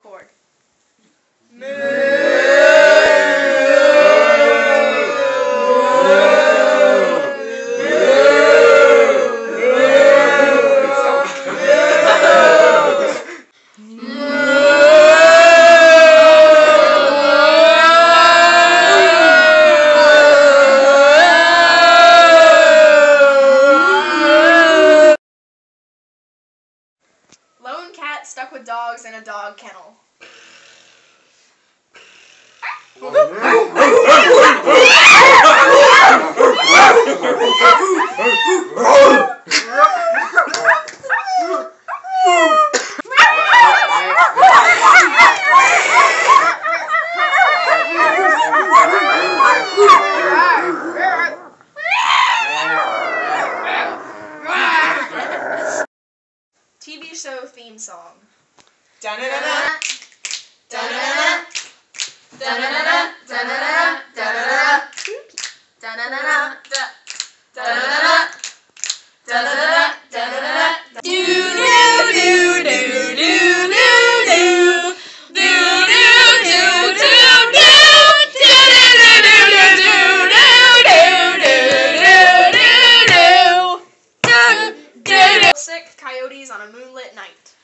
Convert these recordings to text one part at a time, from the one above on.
Chord. Lone cat stuck with dogs in a dog kennel. TV show theme song. Da-na-na-na. Da-na-na-na. Da-na-na-na. Da-na-na-na. Da-na-na-na. Da-na-na-na. Da-na-na-na. Da-na-na-na. Da-na-na-na. Sick coyotes on a moonlit night.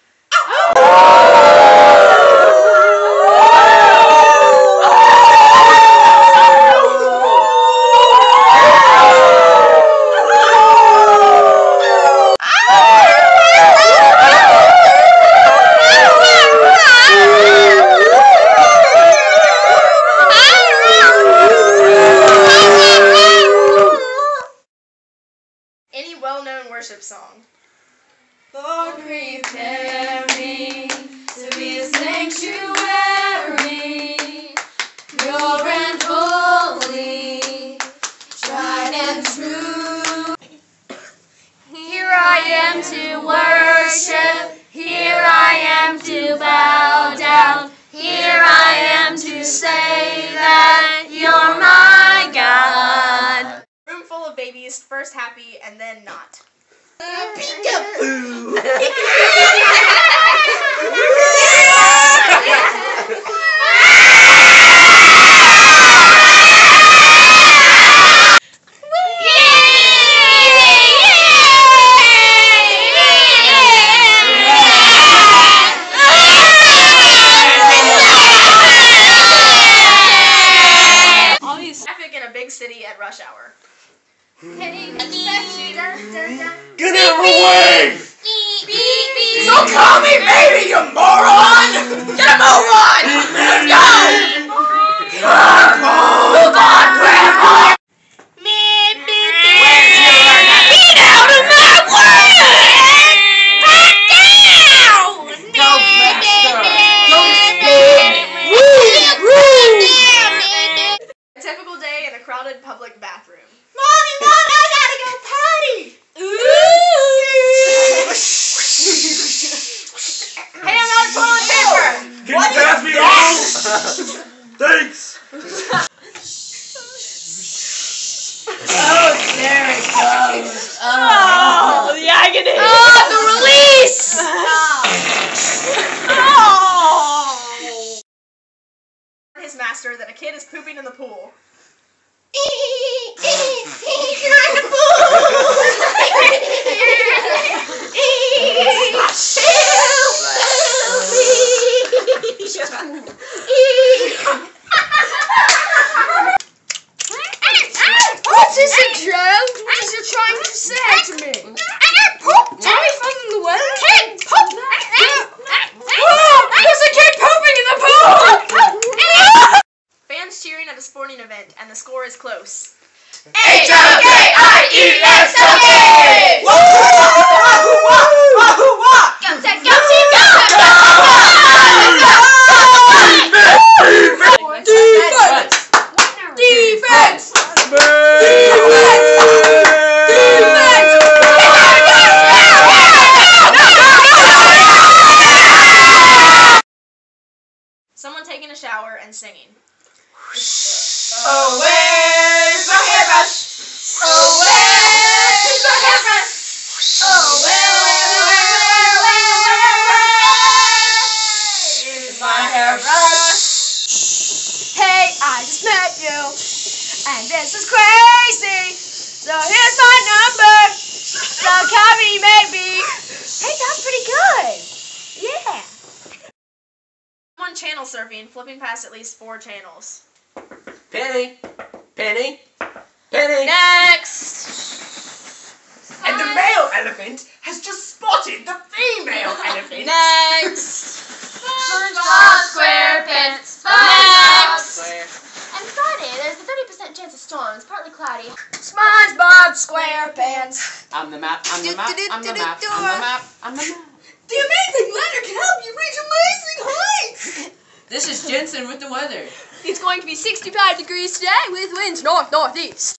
Any well-known worship song. Lord, prepare me to be a sanctuary, pure and holy, tried and true. Here I am to worship, here I am to bow down, here I am to say that you're my God. Room full of babies, first happy and then not. Peekaboo! Traffic in a big city at rush hour. Get out of the way! Don't call me baby, you moron! Get a move on! Let's go! Move on, Grandma! Get out of my way! Back down! Go, Master! A typical day in a crowded public bathroom. Mommy, I gotta go potty! Hey, I'm out of toilet paper! Can you pass me along? Thanks! Oh, there it goes. Oh, the agony! Oh, the release! His master that a kid is pooping in the pool. You're in the pool! What's this a joke? What is you trying to say to me? Poop! Tell me from the well? Kid! Poop! There's a kid pooping in the pool! Fans cheering at a sporting event and the score is close. H-O-K-I-E-S-O-K! Go, Ted, go, team, go! Defense! Defense! Someone taking a shower and singing. Oh, where's my hairbrush? Oh, where's my hairbrush? Oh, where? And this is crazy. So here's my number. So call me maybe. Hey, that's pretty good. Yeah. One channel surfing, flipping past at least 4 channels. Penny. Penny. Penny. Next. And the male elephant has just spotted the female elephant. Next. SpongeBob SquarePants. Next. And Friday, there's a 30% chance of storms, partly cloudy. SpongeBob SquarePants. I'm the map. I'm the map. I'm the map. I'm the map. I'm the map. The amazing weather can help you reach amazing heights. This is Jensen with the weather. It's going to be 65 degrees today with winds north-northeast.